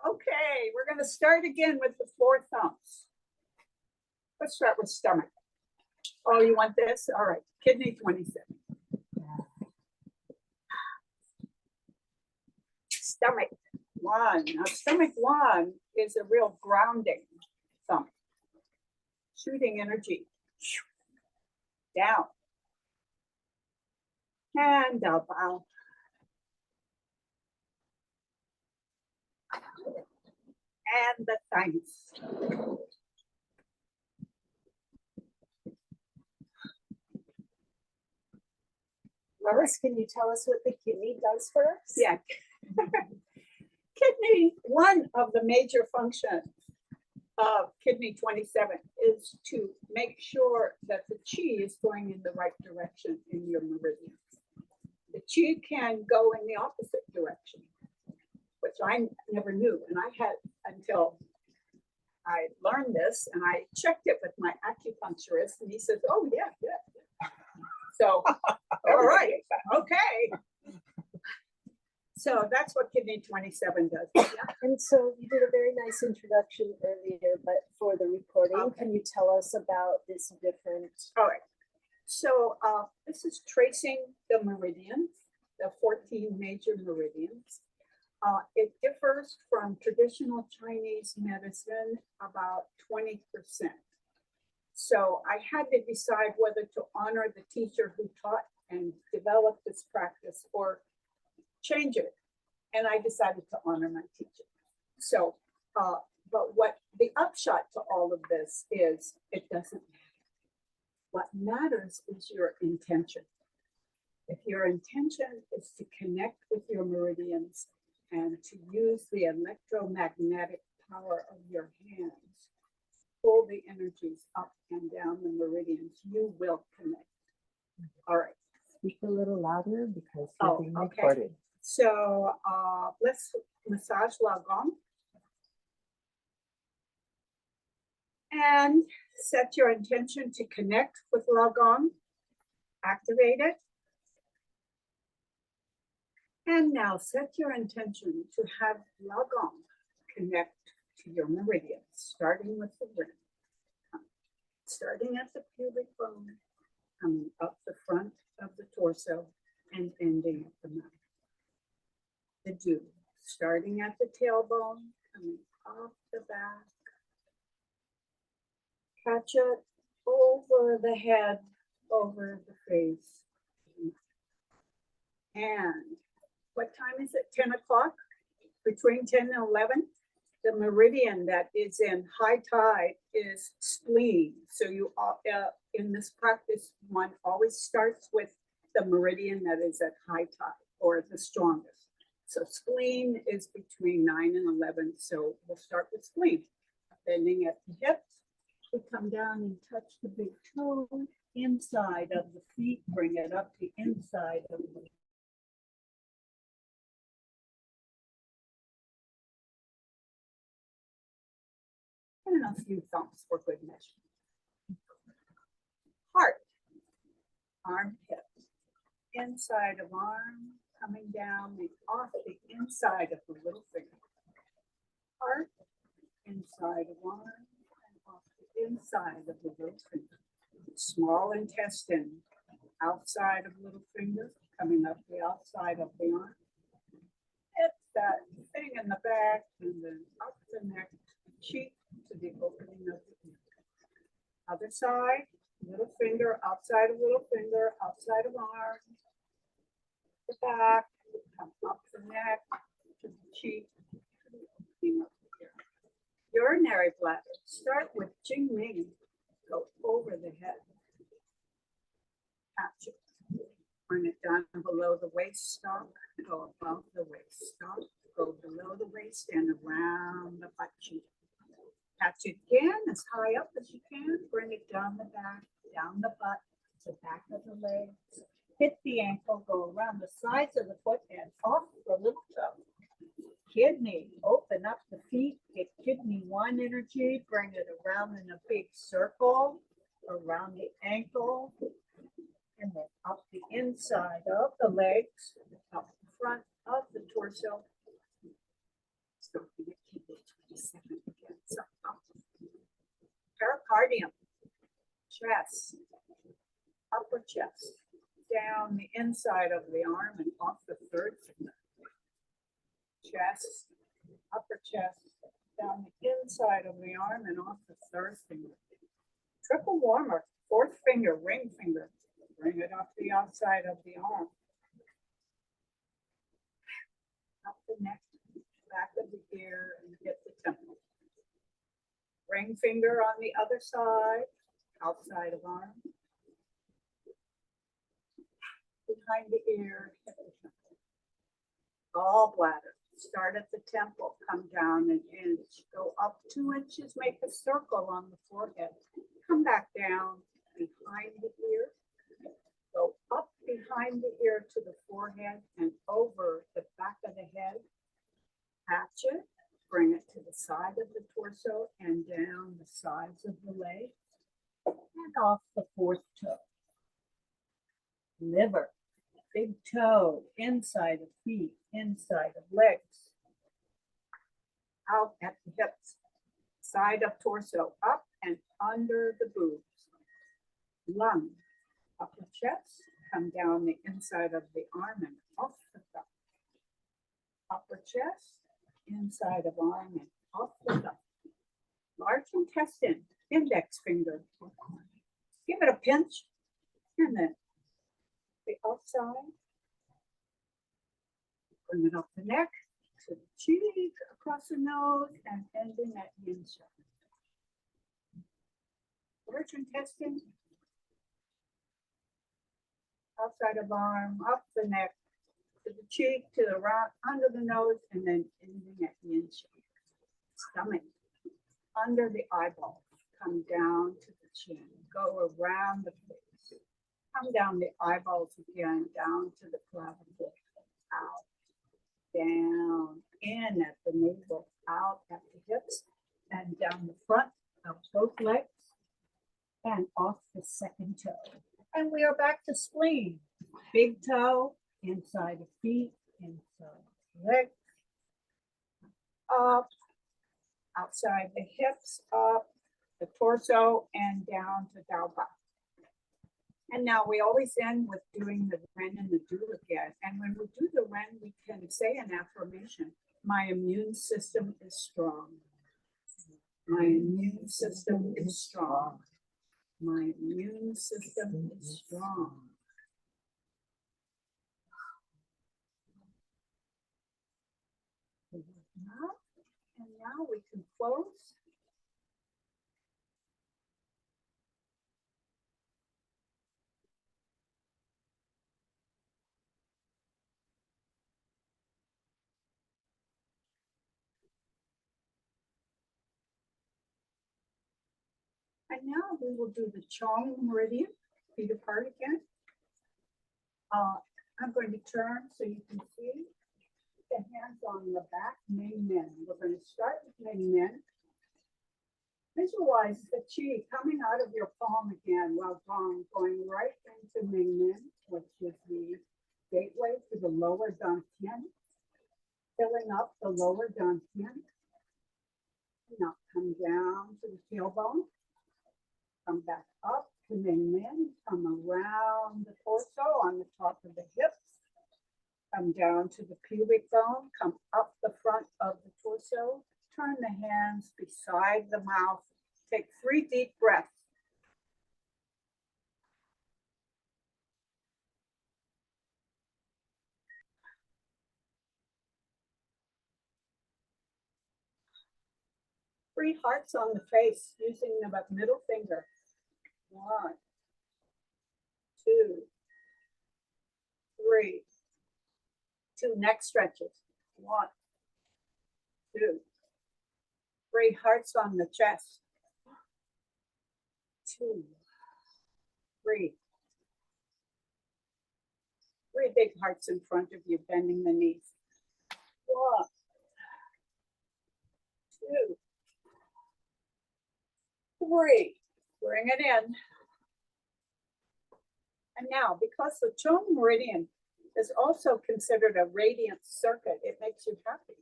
Okay, we're going to start again with the four thumbs. Let's start with stomach. Oh, you want this? All right, kidney 27. Stomach 1. Now, stomach 1 is a real grounding thumb. Shooting energy down and up, out. And the thymus. Lois, can you tell us what the kidney does for us? Yeah. Kidney, one of the major functions of kidney 27 is to make sure that the chi is going in the right direction in your meridians. The chi can go in the opposite direction, which I never knew. And I had until I learned this, and I checked it with my acupuncturist, and he says, oh, yeah. So, all right, okay. So that's what kidney 27 does. Yeah. And so you did a very nice introduction earlier, but for the recording, Okay. can you tell us about this different? All right. So this is tracing the meridians, the 14 major meridians. It differs from traditional Chinese medicine about 20%. So I had to decide whether to honor the teacher who taught and developed this practice or change it. And I decided to honor my teacher. So, but what the upshot to all of this is, it doesn't matter. What matters is your intention. If your intention is to connect with your meridians and to use the electromagnetic power of your hands, pull the energies up and down the meridians, you will connect. All right. Speak a little louder because Oh, you're being okay. recorded. So let's massage Lagong. And set your intention to connect with Lagong. Activate it. And now set your intention to have Lagong connect to your meridians, starting with the ring. Starting at the pubic bone, coming up the front of the torso and ending at the mouth. The dew, starting at the tailbone, coming off the back. Catch it over the head, over the face. And what time is it? 10 o'clock? Between 10 and 11? The meridian that is in high tide is spleen. So you in this practice, one always starts with the meridian that is at high tide or the strongest. So spleen is between 9 and 11. So we'll start with spleen. Bending at the hips. We come down and touch the big toe inside of the feet. Bring it up the inside of the and a few thumps for good measure. Heart, armpit, inside of arm, coming down and off the inside of the little finger. Heart, inside of arm, and off the inside of the little finger. Small intestine, outside of little finger, coming up the outside of the arm. It's that thing in the back and then up the neck, cheek to the opening of the neck. Other side, little finger, outside of little finger, outside of arm. The back, come up the neck, to the cheek, to the opening of the ear. Urinary bladder, start with Jing Ming, go over the head. Catch it. Bring it down below the waist stalk, go above the waist stalk, go below the waist and around the butt cheek. Catch it again as high up as you can. Bring it down the back, down the butt, to back of the legs. Hit the ankle, go around the sides of the foot and off the little toe. Kidney, open up the feet, get kidney 1 energy, bring it around in a big circle, around the ankle, and then up the inside of the legs, up the front of the torso. Don't forget kidney pericardium, chest, upper chest, down the inside of the arm and off the third finger. Chest, upper chest, down the inside of the arm and off the third finger. Triple warmer, fourth finger, ring finger. Bring it up the outside of the arm. Up the neck, back of the ear, and hit the temple. Ring finger on the other side, outside of arm. Behind the ear, hit the temple. Gallbladder, start at the temple, come down an inch, go up 2 inches, make a circle on the forehead. Come back down behind the ear. Go up behind the ear to the forehead and over the back of the head. Catch it, bring it to the side of the torso and down the sides of the leg and off the fourth toe. Liver, big toe, inside of feet, inside of legs. Out at the hips, side of torso, up and under the boobs. Lung, upper chest, come down the inside of the arm and off the thumb. Upper chest, inside of arm and off the thumb. Large intestine, index finger. Give it a pinch and then the outside. Bring it up the neck to the cheek, across the nose, and ending at the inside. Large intestine, outside of arm, up the neck, to the cheek, to the round, under the nose, and then ending at the inside. Stomach, under the eyeball, come down to the chin, go around the face, come down the eyeballs again, down to the clavicle, out, down, in at the navel, out at the hips, and down the front of both legs, and off the second toe. And we are back to spleen. Big toe, inside of feet, inside legs, up, outside the hips, up the torso, and down to Dalba. And now we always end with doing the Ren and the Do again. And when we do the Ren, we can say an affirmation. My immune system is strong. My immune system is strong. My immune system is strong. And now we can close. And now we will do the Chong Meridian, feet apart again. I'm going to turn so you can see the hands on the back, Ming Men. We're going to start with Ming Men. Visualize the chi coming out of your palm again while going right into Ming Men, which is the gateway to the lower Dantian, filling up the lower Dantian. Now come down to the tailbone. Come back up to Ming Men, come around the torso on the top of the hips, come down to the pubic bone, come up the front of the torso, turn the hands beside the mouth, take 3 deep breaths. Three hearts on the face using the middle finger. 1, 2, 3. 2 neck stretches. 1, 2, 3 hearts on the chest. 2, 3. 3 big hearts in front of you, bending the knees. 1, 2, 3. Bring it in. And now, because the Chong Meridian is also considered a radiant circuit, it makes you happy.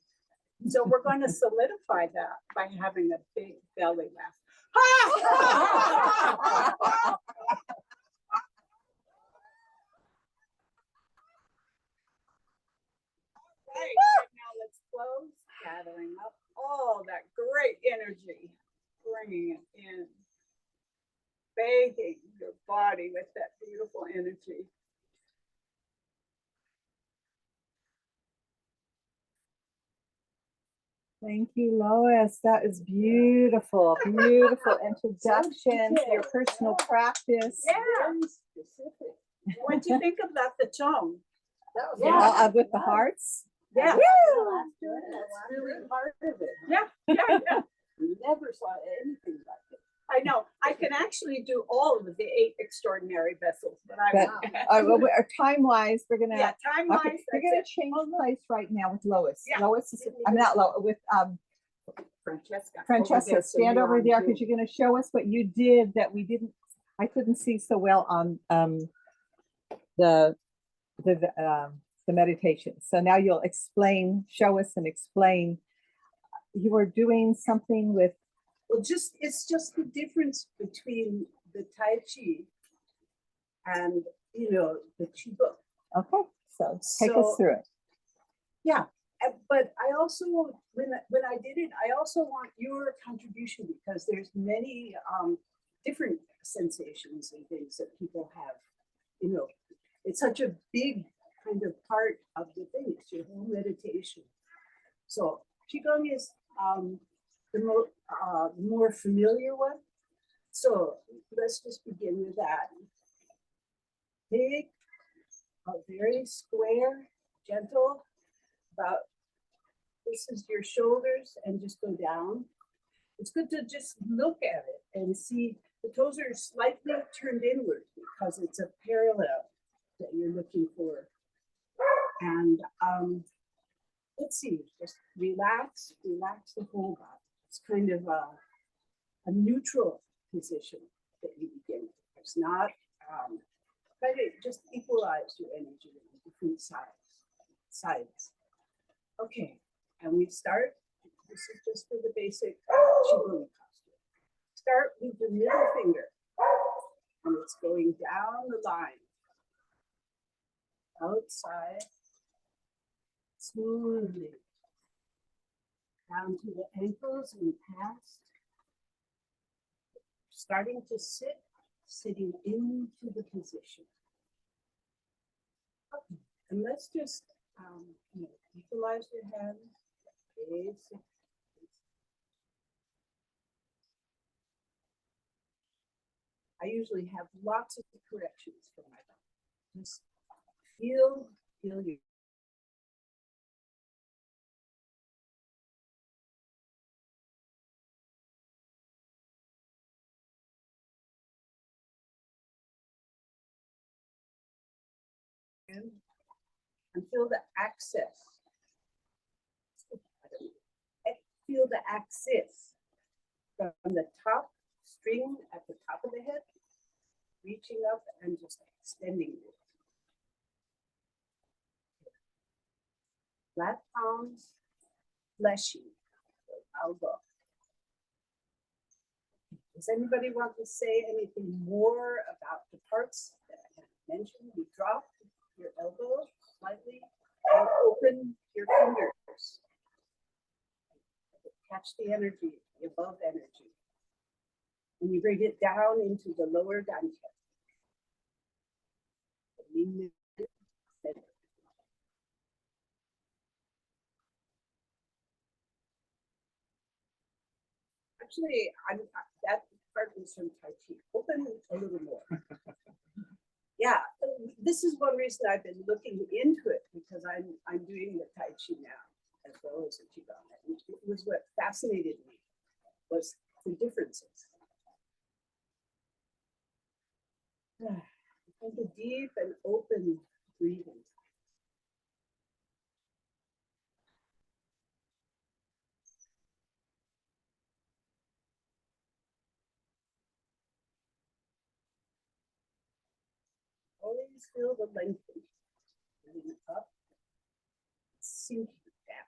So we're going to solidify that by having a big belly laugh. Right, and now let's close, gathering up all that great energy, bringing it in, bathing your body with that beautiful energy. Thank you, Lois. That is beautiful, beautiful introduction to your personal practice. Yeah. Very specific. What'd you think of that, the tone? That was Yeah. awesome. With the hearts. Yeah, That's really part of it. yeah, yeah, yeah. Never saw anything like it. I know. I can actually do all of the 8 extraordinary vessels, but I But won't. time-wise, we're gonna. Yeah, time Okay, wise, we're that's gonna it. change place right now with Lois. Yeah. Lois is, I'm not Lois, with Francesca. Francesca, stand over there because you're gonna show us what you did that we didn't, I couldn't see so well on the meditation. So now you'll explain, show us and explain. You were doing something with, Well, it's just the difference between the Tai Chi and, the Chi book. okay, so take us So- through it. But I also, when I did it, I also want your contribution because there's many different sensations and things that people have. It's such a big kind of part of the thing. It's your whole meditation. So Qigong is the more familiar one. So let's just begin with that. Take a very square, gentle, about this is your shoulders and just go down. It's good to just look at it and see the toes are slightly turned inward because it's a parallel that you're looking for. And let's see, just relax the whole body. It's kind of a neutral position that you begin with. It's not, try to just equalize your energy on different sides. Okay, and we start, this is just for the basic Qigong posture. Start with the middle finger, and it's going down the line. Outside, smoothly, down to the ankles and past. Starting to sit, sitting into the position. Okay, and let's just equalize your hands. Basic. I usually have lots of corrections for my body. Just feel your and feel the access. Feel the axis from the top string at the top of the head, reaching up and just extending it. Flat palms, fleshy. So I'll go. Does anybody want to say anything more about the parts that I have mentioned? You drop your elbow slightly and open your fingers. Catch the energy, the above energy. And you bring it down into the lower dantian. Actually, that part is from Tai Chi. Open a little more. Yeah, this is one reason I've been looking into it because I'm doing the Tai Chi now as well as the Qigong. It was what fascinated me was the differences. Take a deep and open breathing. Always feel the lengthening. Breathing up, sinking down.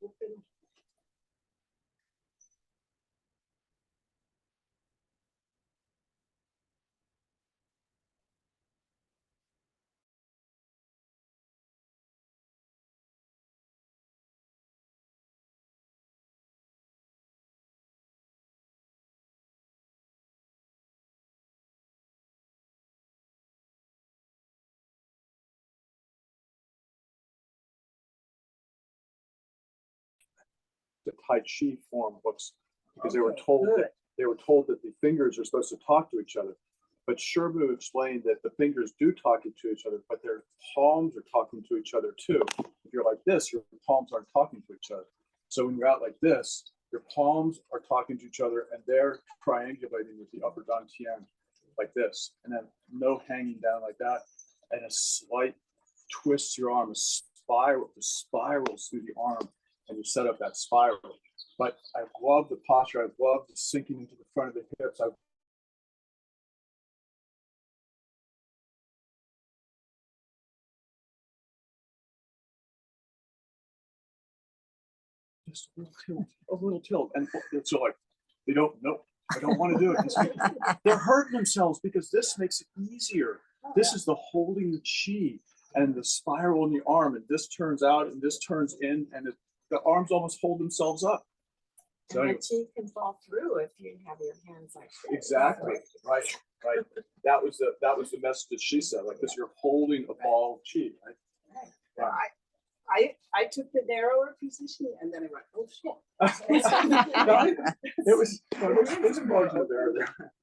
open. The Tai Chi form looks, because they were Okay, told good. that the fingers are supposed to talk to each other. But Sherbu explained that the fingers do talk to each other, but their palms are talking to each other too. If you're like this, your palms aren't talking to each other. So when you're out like this, your palms are talking to each other and they're triangulating with the upper dantian like this. And then no hanging down like that. And a slight twist to your arm, a spiral, spirals through the arm, and you set up that spiral. But I love the posture. I love the sinking into the front of the hips. I just a little tilt, and it's like they don't know. I don't want to do it. They're hurting themselves because this makes it easier. This is the holding the chi and the spiral in the arm, and this turns out and this turns in, and the arms almost hold themselves up. So And anyway, the chi can fall through if you have your hands like this. exactly, right. That was the message that she said. Like this, you're holding a ball of chi. Right? Well, I took the narrower position and then I went, oh shit. It was there's a margin of error there.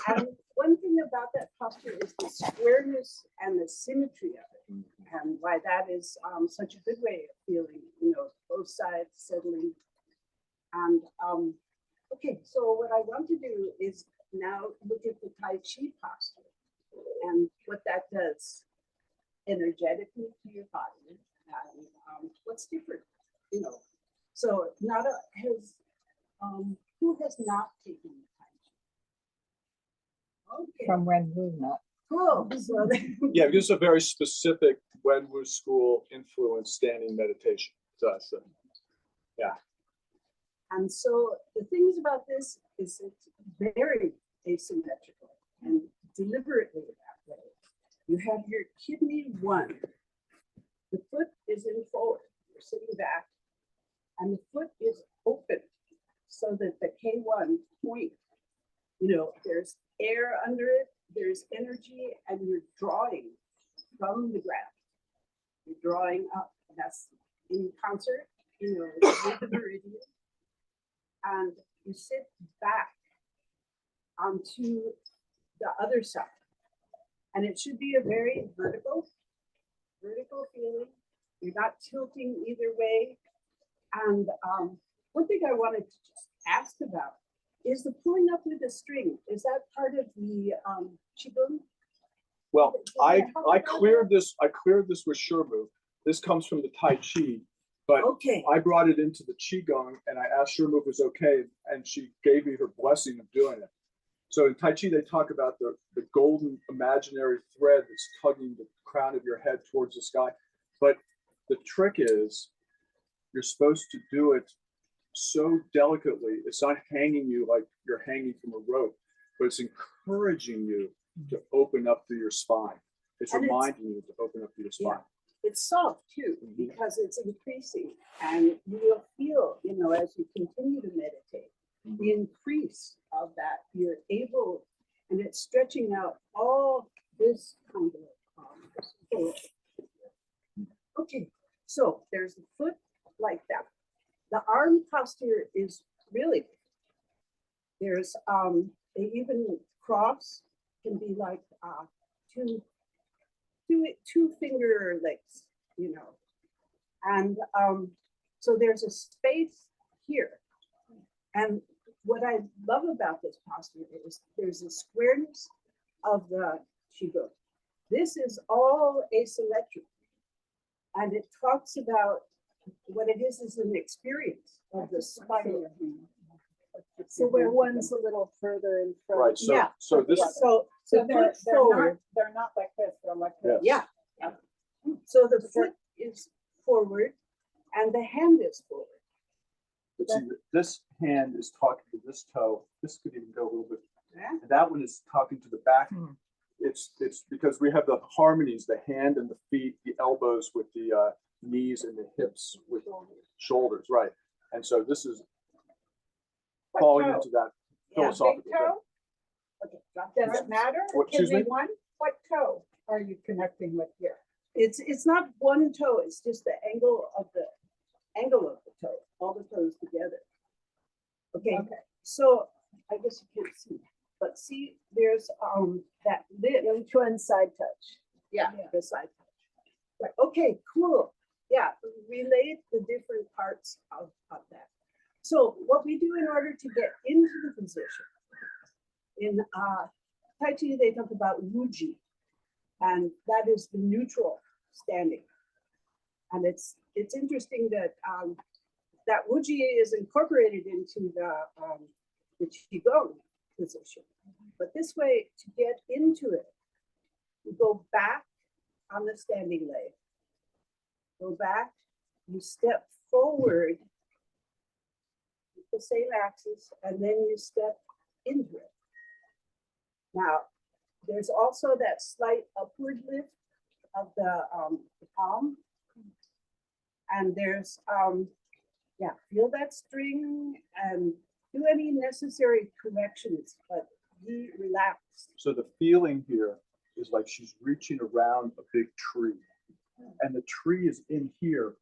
And one thing about that posture is the squareness and the symmetry of it, and why that is such a good way of feeling, both sides settling. And okay, so what I want to do is now look at the Tai Chi posture and what that does energetically to your body, and what's different, So Nada has, who has not taken the Tai Chi? Okay. From Renwu, not. Cool. So Yeah, because it's a very specific Wenwu school influence standing meditation. So that's and so the things about this is it's very asymmetrical and deliberately that way. You have your kidney 1. The foot is in forward. You're sitting back, and the foot is open so that the K1 point, there's air under it, there's energy, and you're drawing from the ground. You're drawing up. That's in concert, with the meridian. And you sit back onto the other side. And it should be a very vertical feeling. You're not tilting either way. And one thing I wanted to just ask about is the pulling up with the string. Is that part of the Qigong? well, I cleared this with Sherbu. This comes from the Tai Chi, but Okay. I brought it into the Qigong and I asked Sherbu if it was okay, and she gave me her blessing of doing it. So in Tai Chi, they talk about the golden imaginary thread that's tugging the crown of your head towards the sky. But the trick is you're supposed to do it so delicately. It's not hanging you like you're hanging from a rope, but it's encouraging you to open up through your spine. It's And it's- reminding you to open up through your spine. It's soft too, because it's increasing, and you will feel, as you continue to meditate, the increase of that. You're able, and it's stretching out all this kind of. Okay, so there's the foot like that. The arm posture is really. There's they even cross can be like two finger legs, and so there's a space here. And what I love about this posture is there's a squareness of the Qigong. This is all asymmetric, and it talks about what it is an experience of the spine. So where one's a little further in front. Right. So Yeah. so this So So the foot they're forward. not like this, they're like Yeah. this. Yeah. So the foot is forward and the hand is forward. But see, this hand is talking to this toe. This could even go a little bit. Yeah. And that one is talking to the back. Hmm. It's because we have the harmonies, the hand and the feet, the elbows with the knees and the hips with shoulders, right? And so this is What falling toe? into that Yeah, philosophical Big thing. toe? Okay, drop Does that. it matter? What, Can excuse be me? one? What toe are you connecting with here? It's not one toe, it's just the angle of the toe, all the toes together. Okay, Okay. so I guess you can't see, but see, there's that lip. Which one side touch? Yeah, Yeah. the side touch. Right, okay, cool. Yeah, relate the different parts of that. So what we do in order to get into the position, in Tai Chi, they talk about Wuji, and that is the neutral standing. And it's interesting that that Wuji is incorporated into the Qigong position. But this way, to get into it, you go back on the standing leg. Go back, you step forward with the same axis, and then you step into it. Now, there's also that slight upward lift of the palm. And there's, yeah, feel that string and do any necessary corrections, but be relaxed. So the feeling here is like she's reaching around a big tree. And the tree is in here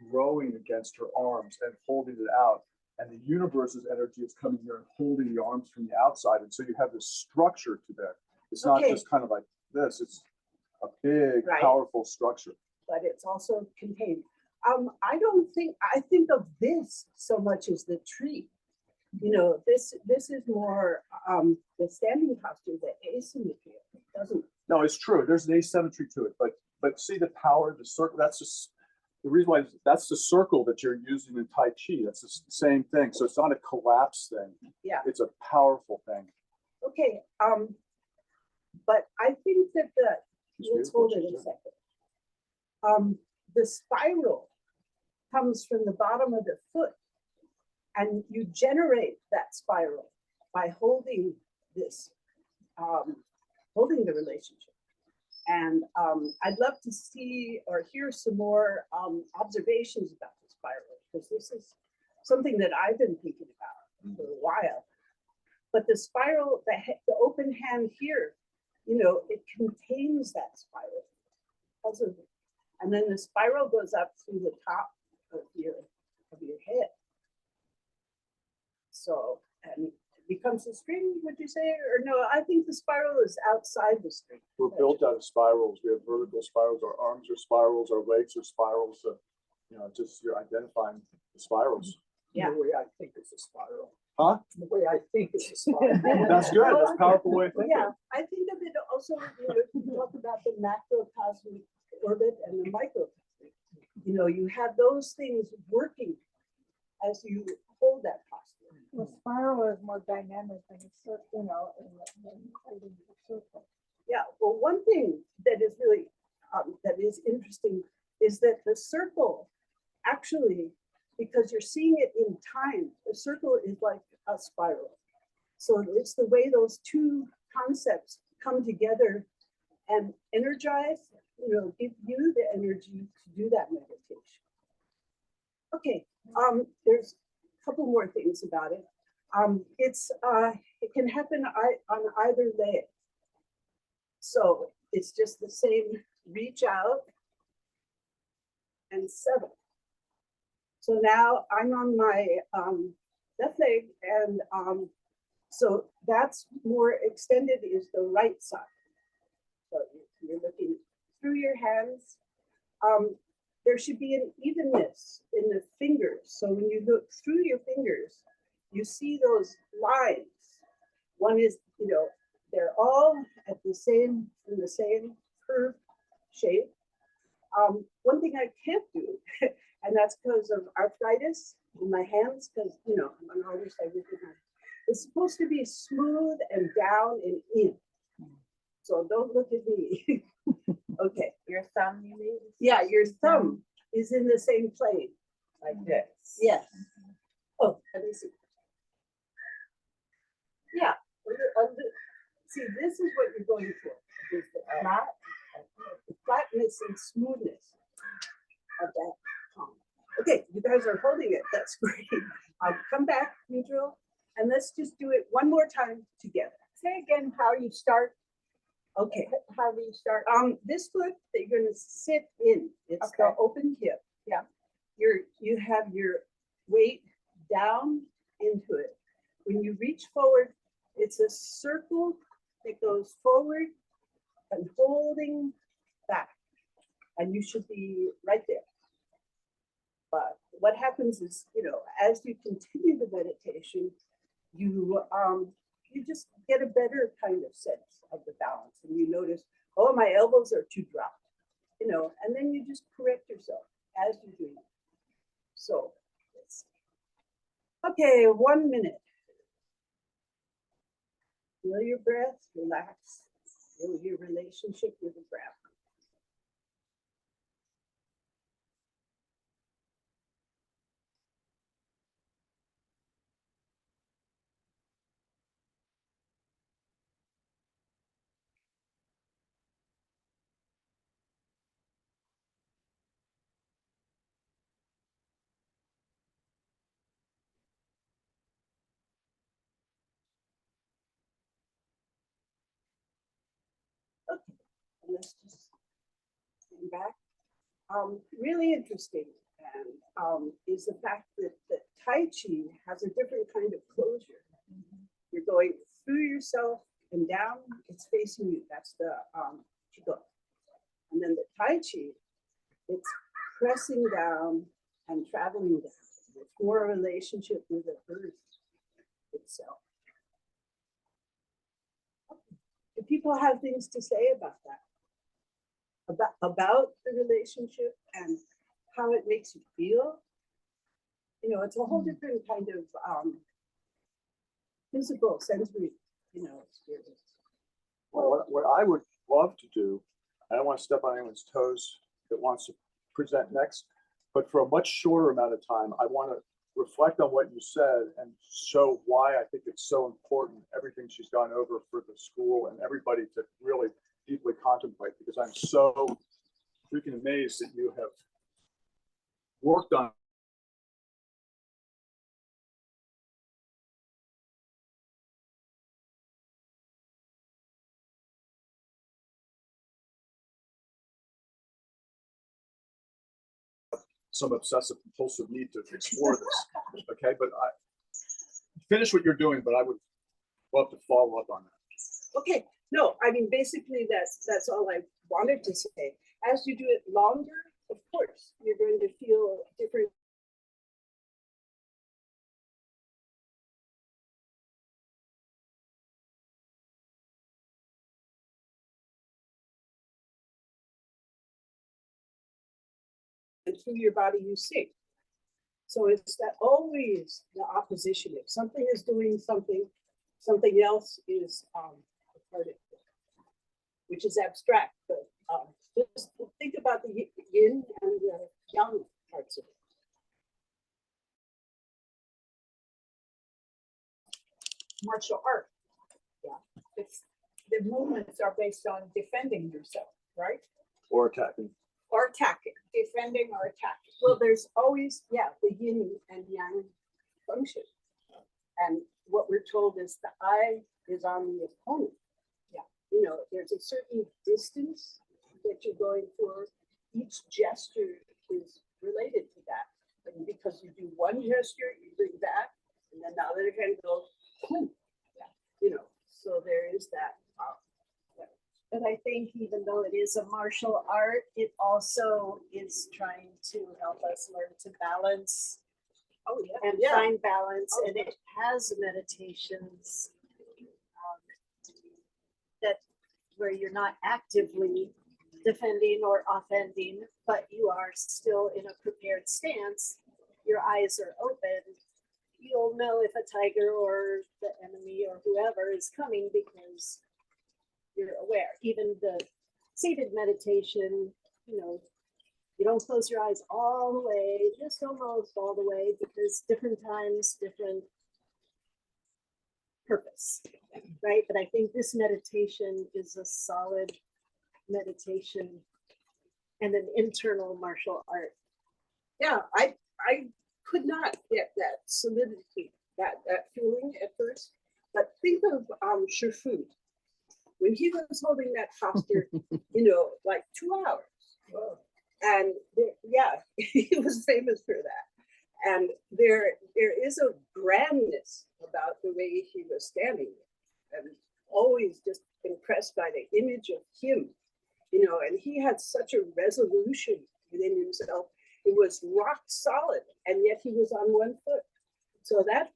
growing against her arms and holding it out. And the universe's energy is coming here and holding the arms from the outside. And so you have this structure to that. It's not Okay. just kind of like this, it's a big, Right. powerful structure. But it's also contained. I think of this so much as the tree. You know, this is more the standing posture, the asymmetry. It doesn't. No, it's true. There's an asymmetry to it, but see the power, the circle, that's just the reason why that's the circle that you're using in Tai Chi. That's the same thing. So it's not a collapse thing. Yeah. It's a powerful thing. Okay. But I think that She's let's beautiful. hold it a second. The spiral comes from the bottom of the foot, and you generate that spiral by holding this, holding the relationship. And I'd love to see or hear some more observations about the spiral, because this is something that I've been thinking about for a while. But the spiral, the open hand here, you know, it contains that spiral. And then the spiral goes up through the top of your head. So, and it becomes a string, would you say? Or no, I think the spiral is outside the string. We're built out of spirals. We have vertical spirals. Our arms are spirals. Our legs are spirals. So, you know, just you're identifying the spirals. Yeah. The way I think is a spiral. Huh? The way I think is a spiral. That's good. That's a powerful way of thinking. Yeah, I think of it also, you know, you talk about the macrocosmic orbit and the microcosmic. You know, you have those things working as you hold that posture. The spiral is more dynamic than a circle, you know, than holding the circle. Yeah, well, one thing that is really, that is interesting is that the circle actually, because you're seeing it in time, the circle is like a spiral. So it's the way those two concepts come together and energize, you know, give you the energy to do that meditation. Okay, there's a couple more things about it. It can happen on either leg. So it's just the same reach out and settle. So now I'm on my left leg, and so that's more extended is the right side. So you're looking through your hands. There should be an evenness in the fingers. So when you look through your fingers, you see those lines. One is, you know, they're all at the same, in the same curved shape. One thing I can't do, and that's because of arthritis in my hands, because, you know, I'm an artist, I work with my, it's supposed to be smooth and down and in. So don't look at me. Okay. Your thumb, you mean? Yeah, your thumb is in the same plane. like this. Yes. Oh, let me see. Yeah. See, this is what you're going for. Is the flatness and smoothness of that palm. Okay, you guys are holding it. That's great. Come back, neutral, and let's just do it one more time together. Say again how you start, Okay. how do you start? This foot that you're gonna sit in, it's the Okay. open hip. Yeah. You have your weight down into it. When you reach forward, it's a circle that goes forward and holding back. And you should be right there. But what happens is, as you continue the meditation, you just get a better kind of sense of the balance, and you notice, oh, my elbows are too dropped, and then you just correct yourself as you're doing it. So, let's see. Okay, 1 minute. Feel your breath, relax, feel your relationship with the breath. Okay, and let's just stand back. Really interesting and is the fact that Tai Chi has a different kind of closure. You're going through yourself and down, it's facing you. That's the Qigong. And then the Tai Chi, it's pressing down and traveling down. It's more a relationship with the earth itself. Do people have things to say about that? About the relationship and how it makes you feel? It's a whole different kind of physical, sensory, experience. Well, what I would love to do, I don't want to step on anyone's toes that wants to present next, but for a much shorter amount of time, I want to reflect on what you said and show why I think it's so important, everything she's gone over for the school and everybody to really deeply contemplate, because I'm so freaking amazed that you have worked on some obsessive compulsive need to explore this. Okay, but I finish what you're doing, but I would love to follow up on that. Okay, no, I mean, basically that's all I wanted to say. As you do it longer, of course, you're going to feel different. And through your body you see. So it's that always the opposition. If something is doing something, something else is a part of it, which is abstract, but just think about the yin and the yang parts of it. Martial art. Yeah, it's, the movements are based on defending yourself, right? Or attacking. Or attacking, defending or attacking. Well, there's always, the yin and yang function. And what we're told is the eye is on the opponent. Yeah. There's a certain distance that you're going for. Each gesture is related to that. And because you do one gesture, you bring back, and then the other hand goes, boom. Yeah. So there is that. But I think even though it is a martial art, it also is trying to help us learn to balance Oh, yeah. and find balance. And it has meditations that where you're not actively defending or offending, but you are still in a prepared stance. Your eyes are open. You'll know if a tiger or the enemy or whoever is coming because you're aware. Even the seated meditation, You don't close your eyes all the way, just almost all the way, because different times, different purpose, right? But I think this meditation is a solid meditation and an internal martial art. Yeah, I could not get that solidity, that feeling at first. But think of Shifu. When he was holding that posture, like 2 hours. And yeah, he was famous for that. And there is a grandness about the way he was standing there. And always just impressed by the image of him, and he had such a resolution within himself. It was rock solid, and yet he was on one foot. So that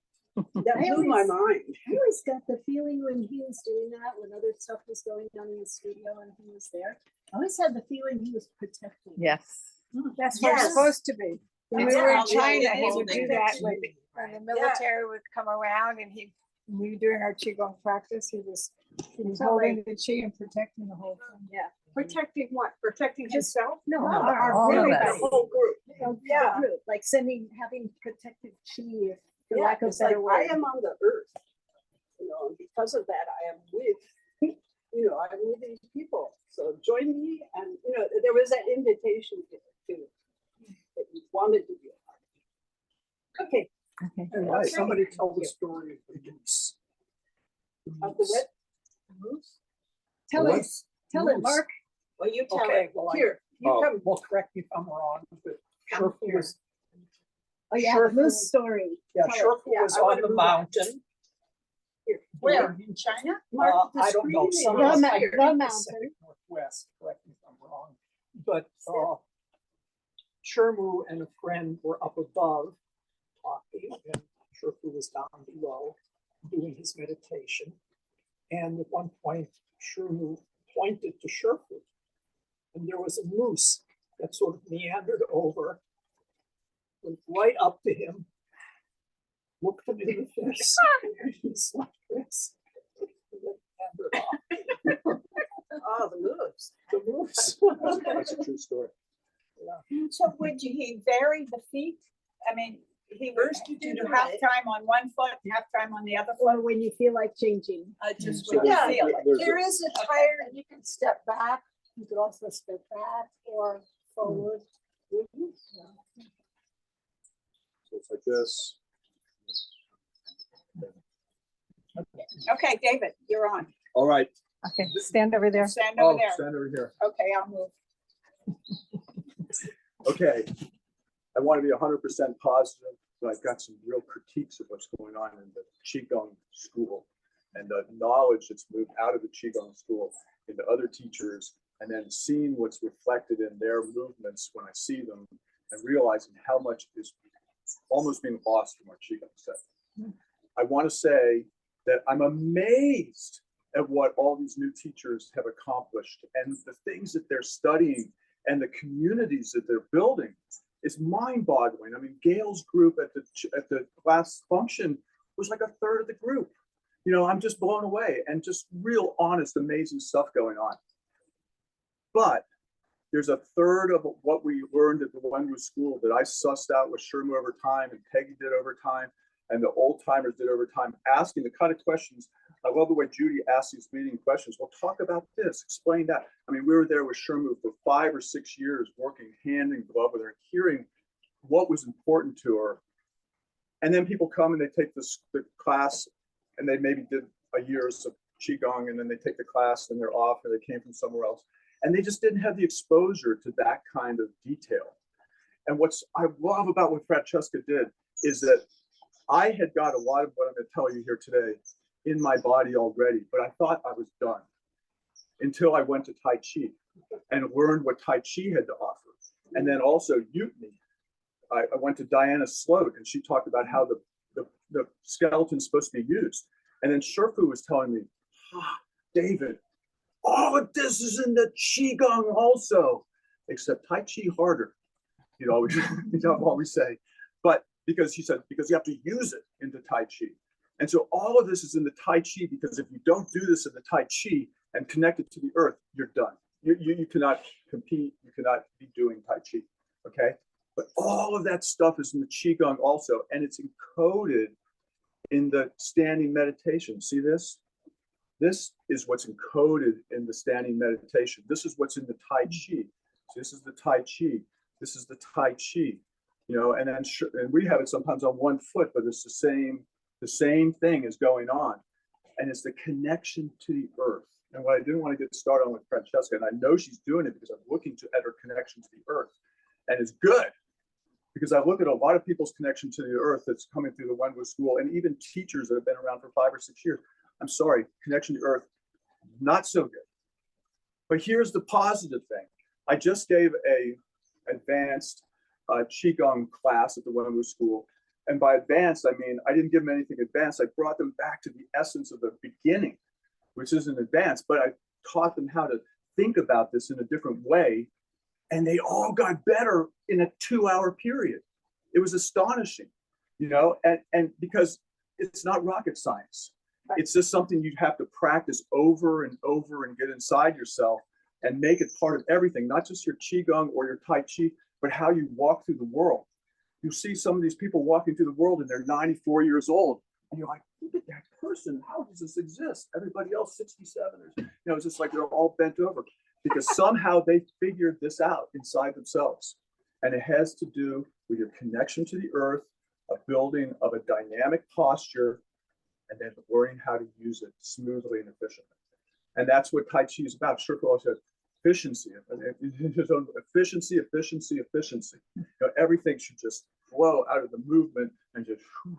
blew my mind. I always got the feeling when he was doing that, when other stuff was going on in the studio and he was there, I always had the feeling he was protecting. Yes. That's what it's Yes. supposed to be. When we were in Exactly. China, he would Holding do that the when the military would come around and we were doing our Qigong practice, he was holding the Qi and protecting the whole thing. Yeah. Protecting what? Protecting himself? No, all of everybody. us. The whole group. Yeah, like having protected chi, for Yeah, lack of it's like better I word. am on the earth, and because of that, I am with, I'm with these people. So join me, and there was that invitation to that you wanted to be a part. Okay, Okay. All right. Somebody tell the story of the goose. of the what? Tell What? us, tell it, Moose. Mark. Well, you tell Okay, it. well, Here, you Oh. come. well, correct me if I'm wrong, but Come Sherpa here. was, Oh, yeah, Sure. the moose story. yeah, Tell it. Sherpa Yeah, was I on wanna the move on. mountain. Here. Where? In China? Mark, the I don't know, screen some is of The us ma- here. the mountain. Pacific Northwest, correct me if I'm wrong. But Shermu and a friend were up above talking, and Sherpa was down below doing his meditation. And at one point, Shermu pointed to Sherpa, and there was a moose that sort of meandered over, went right up to him, looked him in the face, and he's like this. And then meandered off. Oh, the moves. The moose. That's a true story. So would he vary the feet? I mean, he would First you do do the half right. time on one foot, half time on the other foot, Or when you feel like changing. just So when you there's- feel it. there's a- There is a Okay. tired. And you can step back. You could also step back or forward. So it's like this. Okay, David, you're on. All right. Okay, stand over there. Stand over Oh, there. stand over here. Okay, I'll move. Okay. I want to be 100% positive, but I've got some real critiques of what's going on in the Qigong school and the knowledge that's moved out of the Qigong school into other teachers, and then seeing what's reflected in their movements when I see them and realizing how much is almost being lost from our Qigong set. I want to say that I'm amazed at what all these new teachers have accomplished and the things that they're studying and the communities that they're building. It's mind-boggling. I mean, Gail's group at the last function was like a third of the group. I'm just blown away, and just real honest, amazing stuff going on. But there's a third of what we learned at the Wenwu school that I sussed out with Shermu over time, and Peggy did over time, and the old timers did over time, asking the kind of questions. I love the way Judy asks these leading questions. Well, talk about this, explain that. I mean, we were there with Shermu for 5 or 6 years, working hand in glove with her, hearing what was important to her. And then people come and they take the class, and they maybe did a year's of Qigong, and then they take the class and they're off, or they came from somewhere else. And they just didn't have the exposure to that kind of detail. And what I love about what Francesca did is that I had got a lot of what I'm going to tell you here today in my body already, but I thought I was done until I went to Tai Chi and learned what Tai Chi had to offer. And then also Yutni. I went to Diana Sloat, and she talked about how the skeleton's supposed to be used. And then Sherpa was telling me, David, all of this is in the Qigong also, except Tai Chi harder, which you always say. But because he said, because you have to use it into Tai Chi. And so all of this is in the Tai Chi, because if you don't do this in the Tai Chi and connect it to the earth, you're done. You cannot compete, you cannot be doing Tai Chi, okay? But all of that stuff is in the Qigong also, and it's encoded in the standing meditation. See this? This is what's encoded in the standing meditation. This is what's in the Tai Chi. So this is the Tai Chi. This is the Tai Chi. You know, and then and we have it sometimes on one foot, but it's the same thing is going on. And it's the connection to the earth. And what I didn't want to get started on with Francesca, and I know she's doing it because I'm looking at her connection to the earth. And it's good because I look at a lot of people's connection to the earth that's coming through the Wenwu school, and even teachers that have been around for 5 or 6 years. I'm sorry, connection to earth, not so good. But here's the positive thing. I just gave a advanced Qigong class at the Wenwu school. And by advanced, I mean, I didn't give them anything advanced. I brought them back to the essence of the beginning, which isn't advanced, but I taught them how to think about this in a different way. And they all got better in a 2-hour period. It was astonishing, you know, and because it's not rocket science. It's just something you have to practice over and over and get inside yourself and make it part of everything, not just your Qigong or your Tai Chi, but how you walk through the world. You see some of these people walking through the world and they're 94 years old. And you're like, look at that person. How does this exist? Everybody else 67 or, you know, it's just like they're all bent over because somehow they figured this out inside themselves. And it has to do with your connection to the earth, a building of a dynamic posture, and then learning how to use it smoothly and efficiently. And that's what Tai Chi is about. Shifu always says efficiency, efficiency, efficiency, efficiency. You know, everything should just flow out of the movement and just, you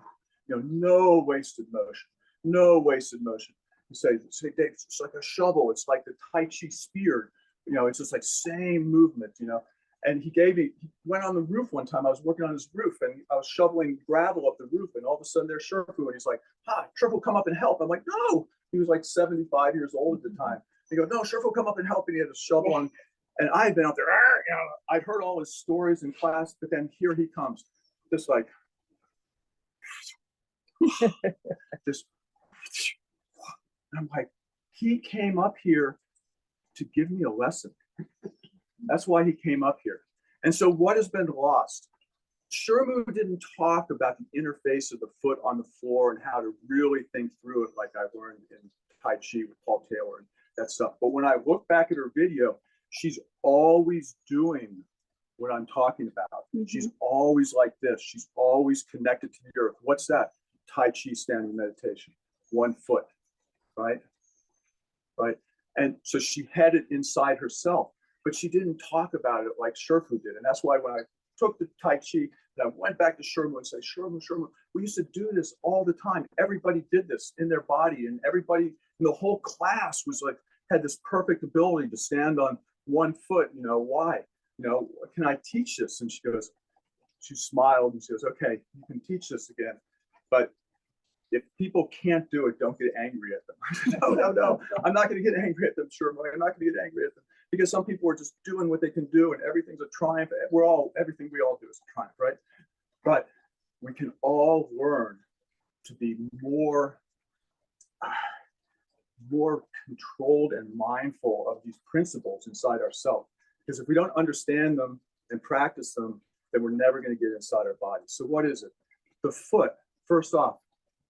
know, no wasted motion, no wasted motion. You say, Dave, it's just like a shovel. It's like the Tai Chi spear. You know, it's just like same movement, you know. And he went on the roof one time. I was working on his roof and I was shoveling gravel up the roof. And all of a sudden there's Shifu and he's like, Shifu, come up and help. I'm like, no. He was like 75 years old at the time. He goes, no, Shifu, come up and help. And he had a shovel on. And I had been out there, you know, I'd heard all his stories in class, but then here he comes. Just like, just, and I'm like, he came up here to give me a lesson. That's why he came up here. And so what has been lost? Shermu didn't talk about the interface of the foot on the floor and how to really think through it like I learned in Tai Chi with Paul Taylor and that stuff. But when I look back at her video, she's always doing what I'm talking about. Mm-hmm. She's always like this. She's always connected to the earth. What's that? Tai Chi standing meditation. 1 foot, right? Right. And so she had it inside herself. But she didn't talk about it like Shifu did. And that's why when I took the Tai Chi, and I went back to Shermu and said, Shermu, we used to do this all the time. Everybody did this in their body. And everybody in the whole class was like, had this perfect ability to stand on 1 foot. You know, why? You know, can I teach this? And she smiled and she goes, okay, you can teach this again. But if people can't do it, don't get angry at them. No. I'm not going to get angry at them, Shermu. I'm not going to get angry at them. Because some people are just doing what they can do and everything's a triumph. Everything we all do is a triumph, right? But we can all learn to be more controlled and mindful of these principles inside ourselves. Because if we don't understand them and practice them, then we're never going to get inside our body. So what is it? The foot, first off,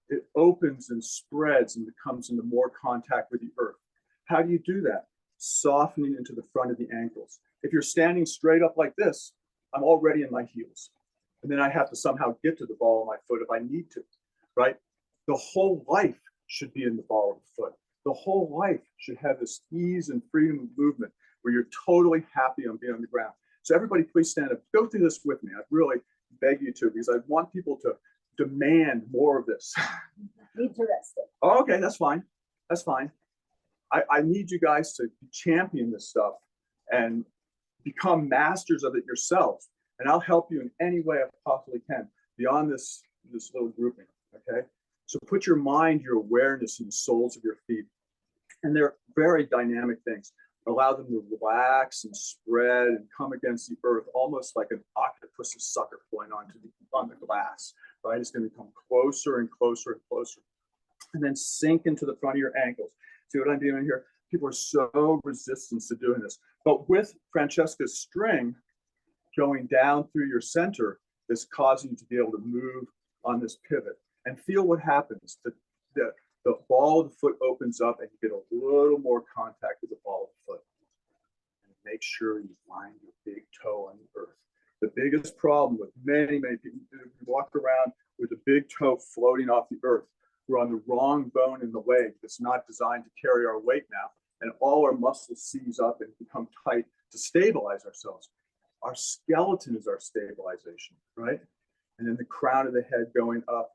it opens and spreads and becomes into more contact with the earth. How do you do that? Softening into the front of the ankles. If you're standing straight up like this, I'm already in my heels. And then I have to somehow get to the ball of my foot if I need to, right? The whole life should be in the ball of the foot. The whole life should have this ease and freedom of movement where you're totally happy on being on the ground. So everybody please stand up. Go through this with me. I really beg you to, because I want people to demand more of this. Interesting. Oh, okay, that's fine. That's fine. I need you guys to champion this stuff and become masters of it yourselves. And I'll help you in any way I possibly can beyond this little grouping, okay? So put your mind, your awareness in the soles of your feet. And they're very dynamic things. Allow them to relax and spread and come against the earth, almost like an octopus's sucker going on the glass, right? It's going to come closer and closer and closer. And then sink into the front of your ankles. See what I'm doing here? people are so resistant to doing this. But with Francesca's string going down through your center, is causing you to be able to move on this pivot and feel what happens. The ball of the foot opens up and you get a little more contact with the ball of the foot. And make sure you find your big toe on the earth. The biggest problem with many people, we walk around with a big toe floating off the earth. We're on the wrong bone in the leg that's not designed to carry our weight now. And all our muscles seize up and become tight to stabilize ourselves. Our skeleton is our stabilization, right? And then the crown of the head going up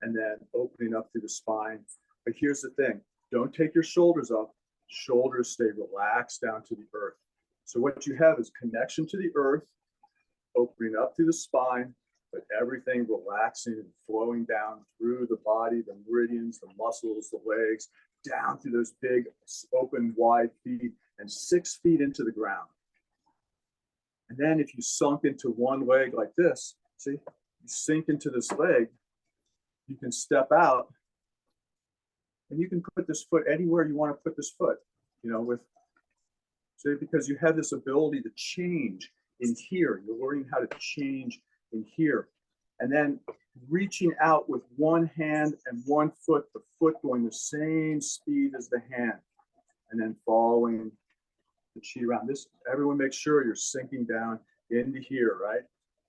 and then opening up through the spine. But here's the thing, don't take your shoulders up. Shoulders stay relaxed down to the earth. So what you have is connection to the earth, opening up through the spine, but everything relaxing and flowing down through the body, the meridians, the muscles, the legs, down through those big open wide feet and 6 feet into the ground. And then if you sunk into one leg like this, see, you sink into this leg, you can step out and you can put this foot anywhere you want to put this foot, you know, with, see, because you have this ability to change in here. You're learning how to change in here. And then reaching out with one hand and one foot, the foot going the same speed as the hand, and then following the chi around. This, everyone make sure you're sinking down into here, right?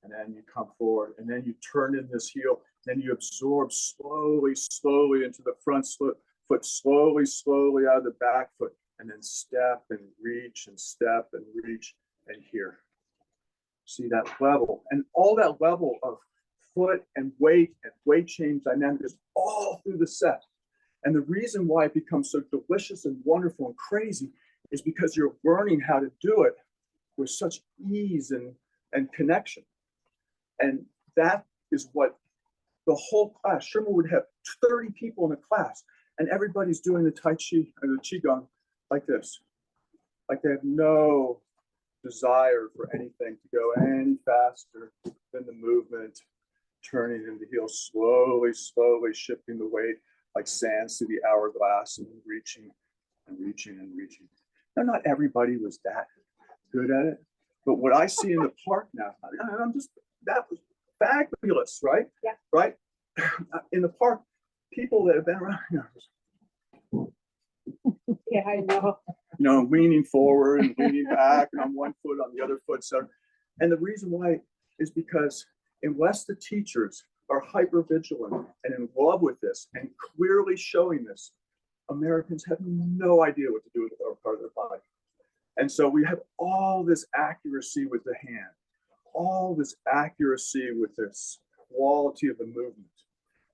And then you come forward, and then you turn in this heel, then you absorb slowly, slowly into the front foot, slowly, slowly out of the back foot, and then step and reach and step and reach and here. See that level, and all that level of foot and weight change dynamic is all through the set. And the reason why it becomes so delicious and wonderful and crazy is because you're learning how to do it with such ease and connection. And that is what the whole class, Sherman would have 30 people in a class, and everybody's doing the Tai Chi or the Qigong like this. Like they have no desire for anything to go any faster than the movement, turning in the heel slowly, slowly shifting the weight like sands through the hourglass and reaching and reaching and reaching. Now, not everybody was that good at it, but what I see in the park now, I'm just, that was fabulous, right? Yeah. Right? In the park, people that have been around, Yeah, I know. you know, leaning forward and leaning back and on one foot, on the other foot. So, and the reason why is because unless the teachers are hyper vigilant and in love with this and clearly showing this, Americans have no idea what to do with our part of their body. And so we have all this accuracy with the hand, all this accuracy with this quality of the movement.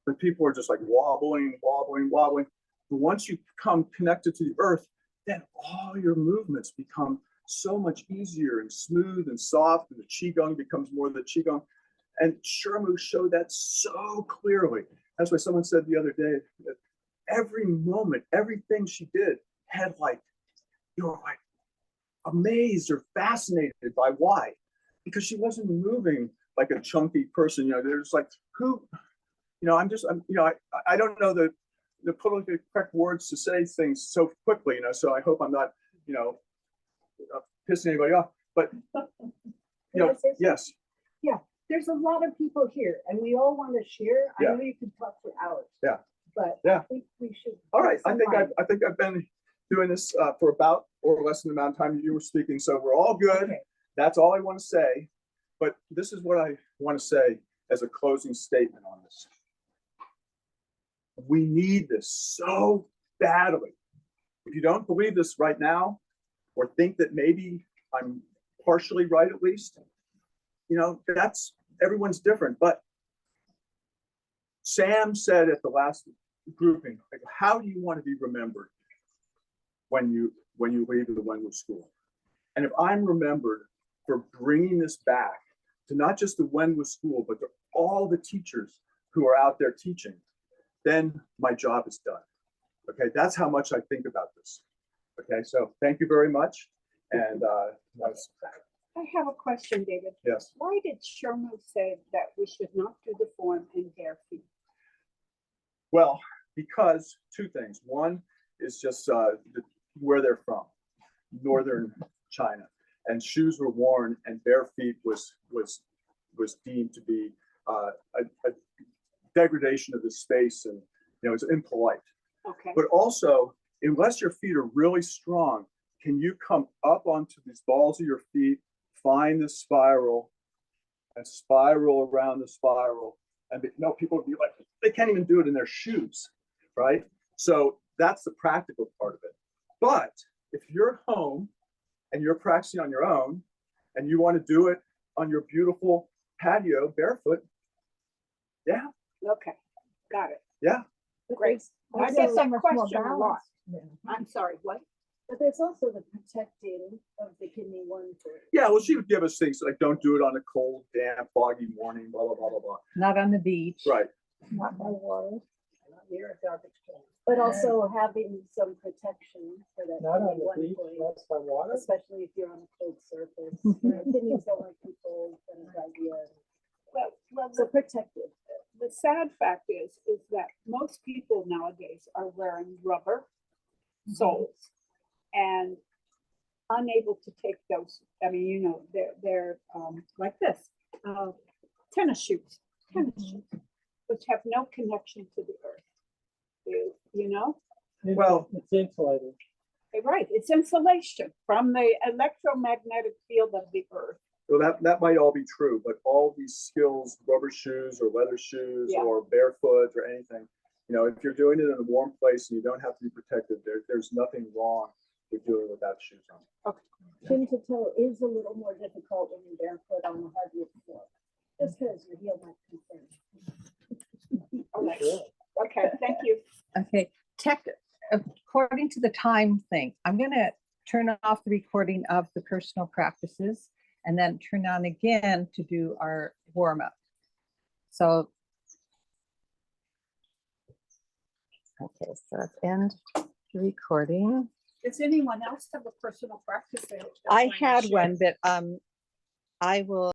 But people are just like wobbling, wobbling, wobbling. But once you become connected to the earth, then all your movements become so much easier and smooth and soft, and the Qigong becomes more the Qigong. And Shermu showed that so clearly. That's why someone said the other day that every moment, everything she did had like, you were like amazed or fascinated by why. Because she wasn't moving like a chunky person, you know, there's like, who, you know, I don't know the politically correct words to say things so quickly, you know, so I hope I'm not, you know, pissing anybody off, but, you know, yes. Yeah, there's a lot of people here and we all want to share. I Yeah. know you could talk for hours. Yeah. But Yeah. I think we should. All right, have I think I've been doing this for about or less than the amount of time you were speaking, so we're all good. Okay. That's all I want to say, but this is what I want to say as a closing statement on this. We need this so badly. If you don't believe this right now, or think that maybe I'm partially right at least, you know, that's, everyone's different. But Sam said at the last grouping, like, how do you want to be remembered when you leave the Wendell School? And if I'm remembered for bringing this back to not just the Wendell School, but to all the teachers who are out there teaching, then my job is done. Okay, that's how much I think about this. Okay, so thank you very much. And I have a question, David. yes. Why did Sherman say that we should not do the form in bare feet? Well, because two things. One is just where they're from, northern China, and shoes were worn, and bare feet was deemed to be a degradation of the space, and it's impolite. Okay. But also, unless your feet are really strong, can you come up onto these balls of your feet, find the spiral, and spiral around the spiral? And people would be like, they can't even do it in their shoes, right? So that's the practical part of it. But if you're home and you're practicing on your own, and you want to do it on your beautiful patio barefoot, yeah, Okay, got it. yeah. Great. I Also guess so I much more question a lot. balanced. I'm sorry, what? But there's also the protecting of the kidney one for. Yeah, well, she would give us things like, don't do it on a cold, damp, foggy morning, blah, blah, blah, blah, blah. Not on the beach. Right. Not by water. Not near a garbage can. But also having some protection for that Not on kidney the one beach, point, that's by water. especially if you're on a cold surface. Kidneys don't like to be cold, kind of idea. Well, So protected. the sad fact is that most people nowadays are wearing rubber soles and unable to take those. I mean, they're like this, tennis shoes, which have no connection to the earth. You know, Well, It's insulated. right? It's insulation from the electromagnetic field of the earth. well, that might all be true, but all these skills, rubber shoes or leather shoes Yeah. or barefoot or anything, if you're doing it in a warm place and you don't have to be protected, there's nothing wrong with doing it without shoes on. Chin to toe is a little more difficult when you're barefoot on the hardwood floor. Just because your heel might concern. All right. Okay, thank you. Okay, according to the time thing, I'm gonna turn off the recording of the personal practices and then turn on again to do our warm up. So. Okay, so let's end the recording. Does anyone else have a personal practice? I had one, but I will